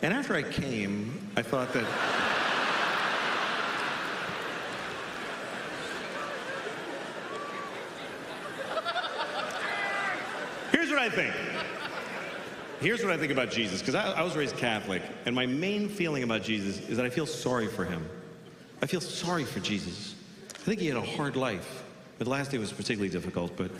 And after I came, I thought that... Here's what I think. Here's what I think about Jesus, because I was raised Catholic, and my main feeling about Jesus is that I feel sorry for him. I feel sorry for Jesus. I think he had a hard life. The last day was particularly difficult, but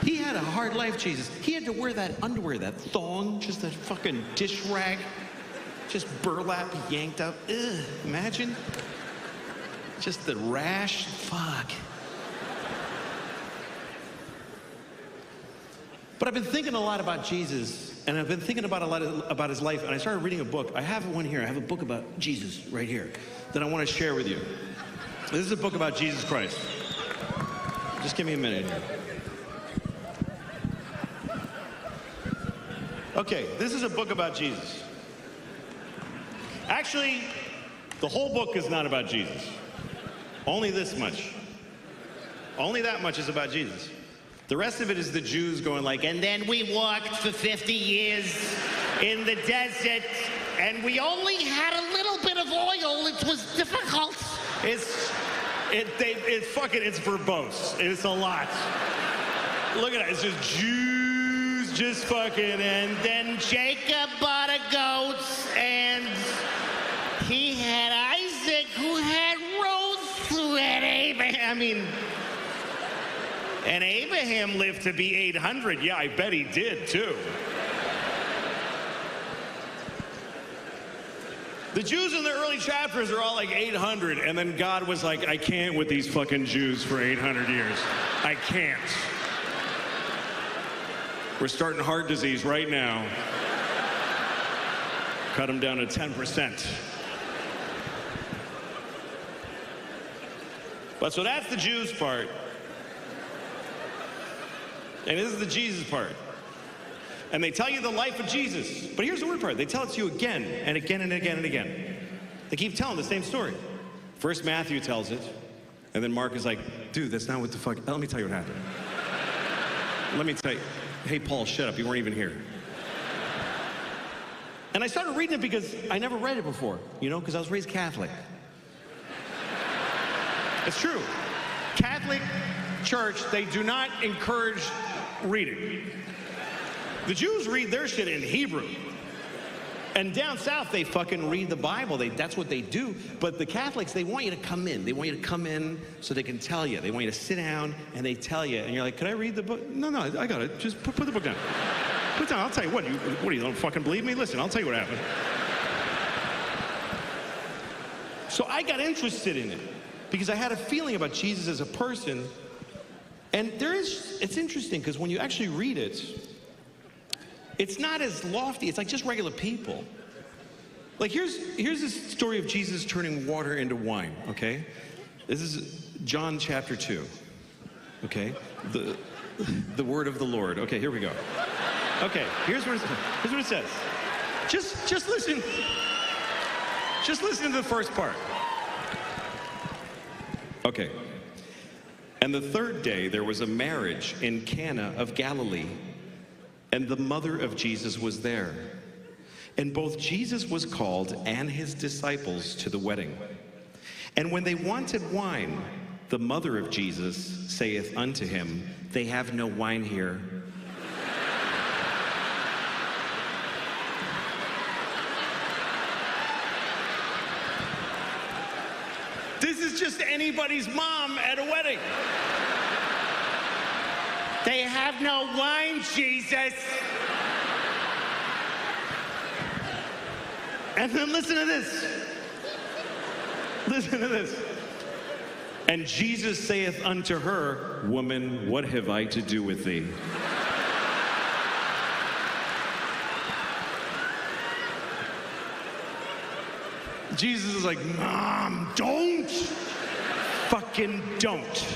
he had a hard life, Jesus. He had to wear that underwear, that thong, just that fucking dish rag, just burlap yanked up. Ugh, imagine. Just the rash, fuck. But I've been thinking a lot about Jesus, and I've been thinking about a lot about his life, and I started reading a book. I have one here. I have a book about Jesus right here that I want to share with you. This is a book about Jesus Christ. Just give me a minute here. Okay, this is a book about Jesus. Actually, the whole book is not about Jesus. Only this much. Only that much is about Jesus. The rest of it is the Jews going like, and then we walked for 50 years in the desert, and we only had a little bit of oil. It was difficult. It's verbose. It's a lot. Look at it. It's just Jews just fucking, and then Jacob bought a goat, and he had Isaac, who had Ruth, who had Abraham. And Abraham lived to be 800. Yeah, I bet he did, too. The Jews in the early chapters are all like 800, and then God was like, I can't with these fucking Jews for 800 years. I can't. We're starting heart disease right now. Cut them down to 10%. But so that's the Jews part. And this is the Jesus part. And they tell you the life of Jesus. But here's the weird part. They tell it to you again and again and again and again. They keep telling the same story. First Matthew tells it, and then Mark is like, dude, that's not what the fuck... Let me tell you what happened. Let me tell you. Hey, Paul, shut up. You weren't even here. And I started reading it because I never read it before, because I was raised Catholic. It's true. Catholic Church, they do not encourage reading. The Jews read their shit in Hebrew. And down south, they fucking read the Bible. That's what they do. But the Catholics, they want you to come in. They want you to come in so they can tell you. They want you to sit down and they tell you. And you're like, could I read the book? No, I got it. Just put the book down. Put it down. I'll tell you what. You don't fucking believe me? Listen, I'll tell you what happened. So I got interested in it because I had a feeling about Jesus as a person. And it's interesting because when you actually read it, it's not as lofty. It's like just regular people. Like here's this story of Jesus turning water into wine, okay? This is John chapter 2, okay? The word of the Lord. Okay, here we go. Okay, here's what it says. Just listen. Just listen to the first part. Okay. And the third day, there was a marriage in Cana of Galilee, and the mother of Jesus was there. And both Jesus was called and his disciples to the wedding. And when they wanted wine, the mother of Jesus saith unto him, they have no wine here. This is just anybody's mom at a wedding. They have no wine, Jesus. And then listen to this. Listen to this. And Jesus saith unto her, woman, what have I to do with thee? Jesus is like, Mom, don't. Fucking don't.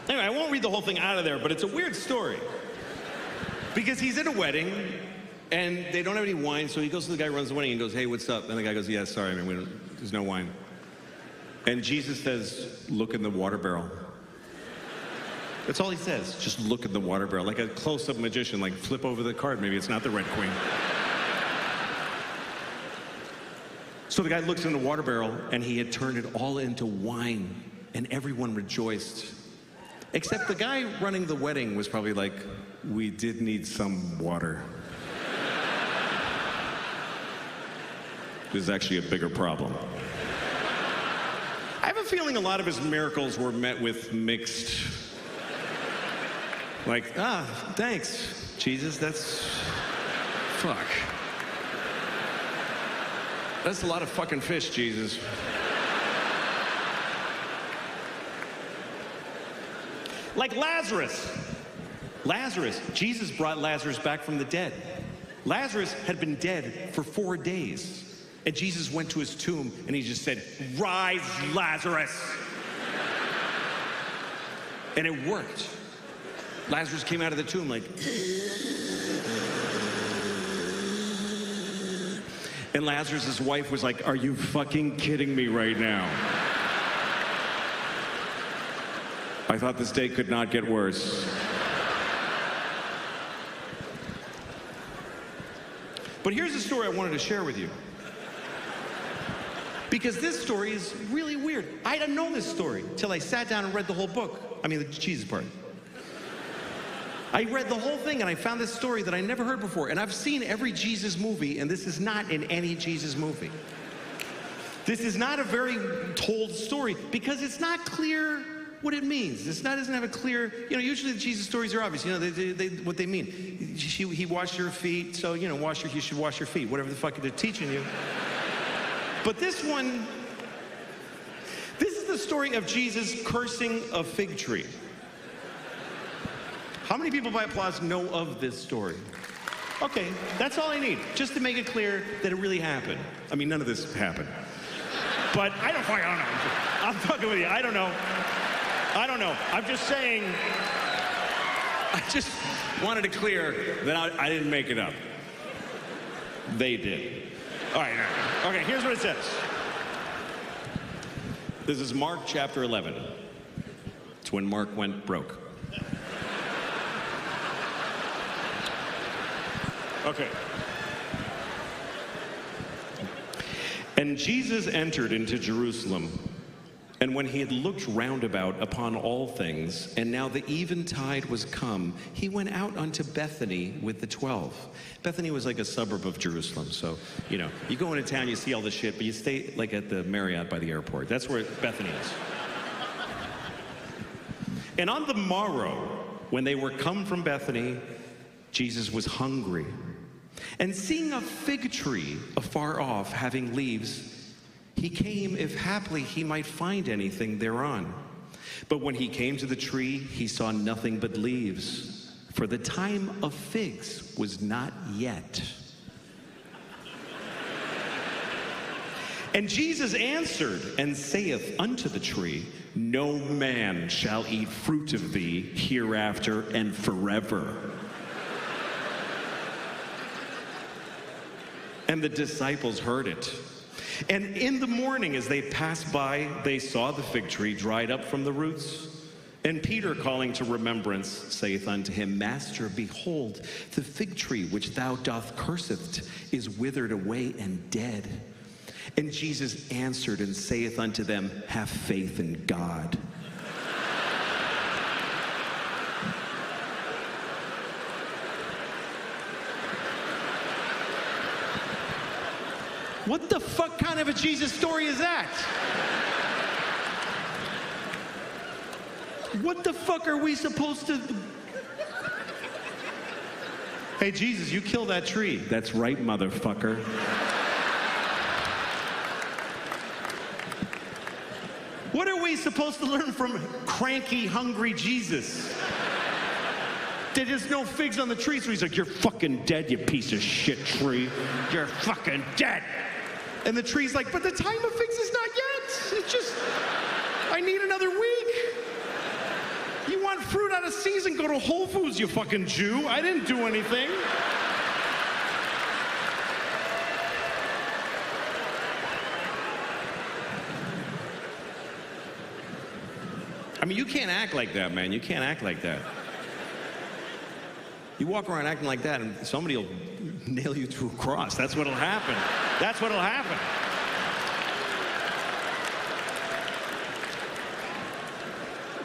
Anyway, I won't read the whole thing out of there, but it's a weird story. Because he's at a wedding, and they don't have any wine, so he goes to the guy who runs the wedding and goes, hey, what's up? And the guy goes, yeah, sorry, man, there's no wine. And Jesus says, look in the water barrel. That's all he says. Just look at the water barrel, like a close-up magician, like flip over the card. Maybe it's not the Red Queen. So the guy looks in the water barrel, and he had turned it all into wine, and everyone rejoiced. Except the guy running the wedding was probably like, We did need some water. This is actually a bigger problem. I have a feeling a lot of his miracles were met with mixed, like, thanks, Jesus, fuck. That's a lot of fucking fish, Jesus. Like Lazarus. Jesus brought Lazarus back from the dead. Lazarus had been dead for 4 days. And Jesus went to his tomb and he just said, "Rise, Lazarus." And it worked. Lazarus came out of the tomb like, and Lazarus' wife was like, "Are you fucking kidding me right now? I thought this day could not get worse." But here's a story I wanted to share with you. Because this story is really weird. I didn't know this story till I sat down and read the whole book. I mean, the Jesus part. I read the whole thing and I found this story that I never heard before. And I've seen every Jesus movie, and this is not in any Jesus movie. This is not a very told story because it's not clear what it means. Doesn't have a clear, usually the Jesus stories are obvious, what they mean. He washed your feet, so, you should wash your feet, whatever the fuck they're teaching you. But this is the story of Jesus cursing a fig tree. How many people by applause know of this story? Okay, that's all I need, just to make it clear that it really happened. I mean, none of this happened. But I don't know. I'm fucking with you. I don't know. I'm just saying, I just wanted to clear that I didn't make it up. They did. All right. Okay, here's what it says. This is Mark chapter 11. It's when Mark went broke. Okay. And Jesus entered into Jerusalem, and when he had looked round about upon all things, and now the eventide was come, he went out unto Bethany with the 12. Bethany was like a suburb of Jerusalem, so, you go into town, you see all the shit, but you stay like at the Marriott by the airport. That's where Bethany is. And on the morrow, when they were come from Bethany, Jesus was hungry. And seeing a fig tree afar off, having leaves, he came, if haply he might find anything thereon. But when he came to the tree, he saw nothing but leaves, for the time of figs was not yet. And Jesus answered and saith unto the tree, No man shall eat fruit of thee hereafter and forever. And the disciples heard it. And in the morning, as they passed by, they saw the fig tree dried up from the roots. And Peter, calling to remembrance, saith unto him, Master, behold, the fig tree which thou doth curseth is withered away and dead. And Jesus answered and saith unto them, Have faith in God. What the fuck kind of a Jesus story is that? What the fuck are we supposed to... Hey, Jesus, you killed that tree. That's right, motherfucker. What are we supposed to learn from cranky, hungry Jesus? There's no figs on the tree, so he's like, You're fucking dead, you piece of shit tree. You're fucking dead. And the tree's like, But the time of figs is not yet. It's just, I need another week. You want fruit out of season, go to Whole Foods, you fucking Jew. I didn't do anything. I mean, you can't act like that, man. You can't act like that. You walk around acting like that, and somebody will nail you to a cross. That's what'll happen. That's what'll happen.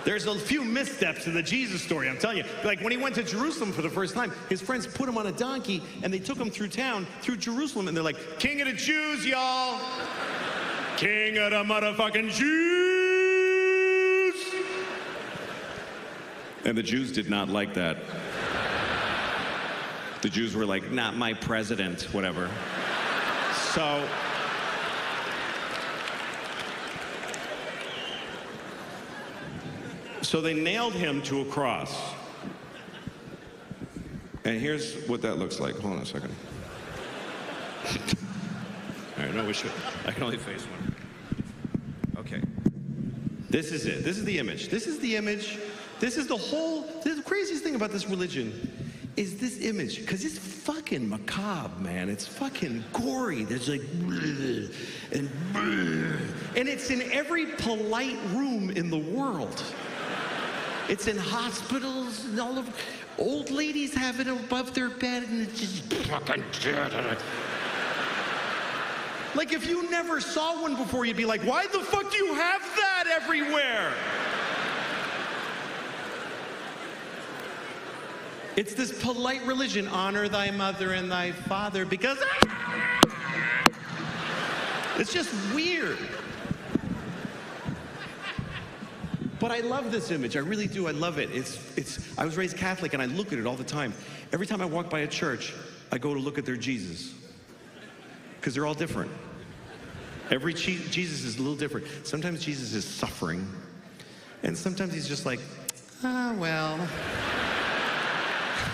There's a few missteps in the Jesus story, I'm telling you. Like when he went to Jerusalem for the first time, his friends put him on a donkey and they took him through town, through Jerusalem, and they're like, King of the Jews, y'all. King of the motherfucking Jews. And the Jews did not like that. The Jews were like, not my president, whatever. So they nailed him to a cross. And here's what that looks like. Hold on a second. All right, no, we should. I can only face one. Okay. This is it. This is the image. This is the image. This is the whole, the craziest thing about this religion is this image, because it's fucking macabre, man. It's fucking gory. There's like, and it's in every polite room in the world. It's in hospitals, and all of old ladies have it above their bed, and it's just fucking like if you never saw one before, you'd be like, why the fuck do you have that everywhere? It's this polite religion, honor thy mother and thy father, because it's just weird. But I love this image. I really do. I love it. I was raised Catholic, and I look at it all the time. Every time I walk by a church, I go to look at their Jesus. Because they're all different. Every Jesus is a little different. Sometimes Jesus is suffering. And sometimes he's just like, well,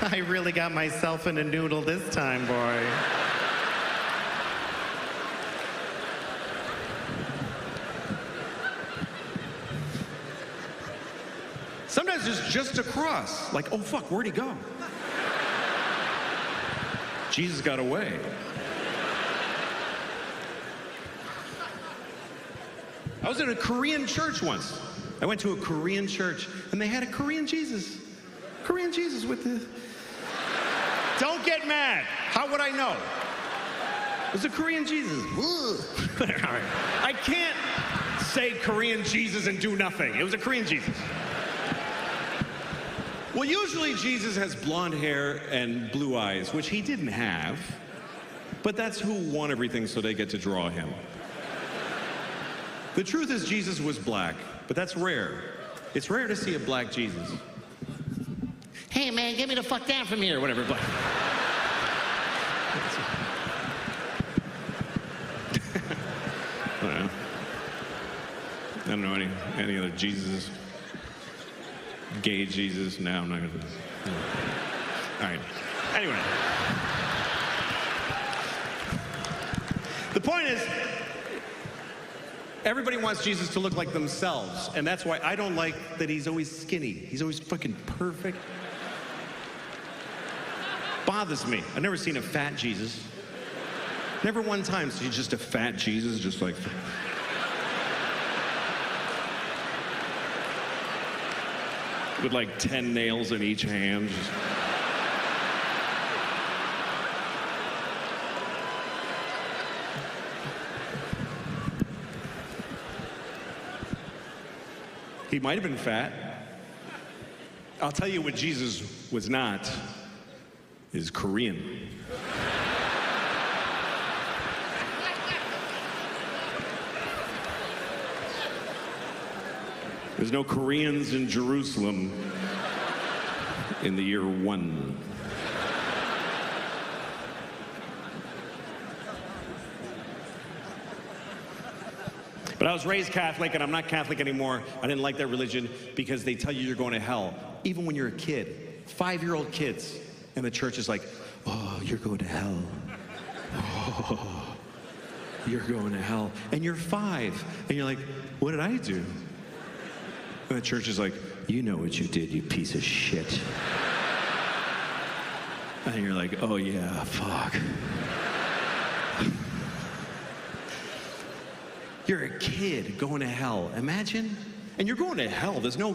I really got myself in a noodle this time, boy. Sometimes it's just a cross. Like, oh, fuck, where'd he go? Jesus got away. I was in a Korean church once. I went to a Korean church, and they had a Korean Jesus. Korean Jesus with the... Don't get mad. How would I know? It was a Korean Jesus. I can't say Korean Jesus and do nothing. It was a Korean Jesus. Well, usually Jesus has blonde hair and blue eyes, which he didn't have. But that's who won everything, so they get to draw him. The truth is Jesus was black, but that's rare. It's rare to see a black Jesus. Hey, man, get me the fuck down from here, whatever. Black. I don't know any other Jesuses. Gay Jesus? No, I'm not gonna. No. All right. Anyway. The point is, everybody wants Jesus to look like themselves, and that's why I don't like that he's always skinny. He's always fucking perfect. Bothers me. I've never seen a fat Jesus. Never one time. So he's just a fat Jesus, just like... with like 10 nails in each hand. Just... He might have been fat. I'll tell you what Jesus was not, is Korean. There's no Koreans in Jerusalem in the year 1. But I was raised Catholic, and I'm not Catholic anymore. I didn't like that religion because they tell you you're going to hell, even when you're a kid. 5-year-old kids. And the church is like, oh, you're going to hell. Oh, you're going to hell. And you're 5. And you're like, what did I do? And the church is like, you know what you did, you piece of shit. And you're like, oh yeah, fuck. You're a kid going to hell. Imagine and you're going to hell. There's no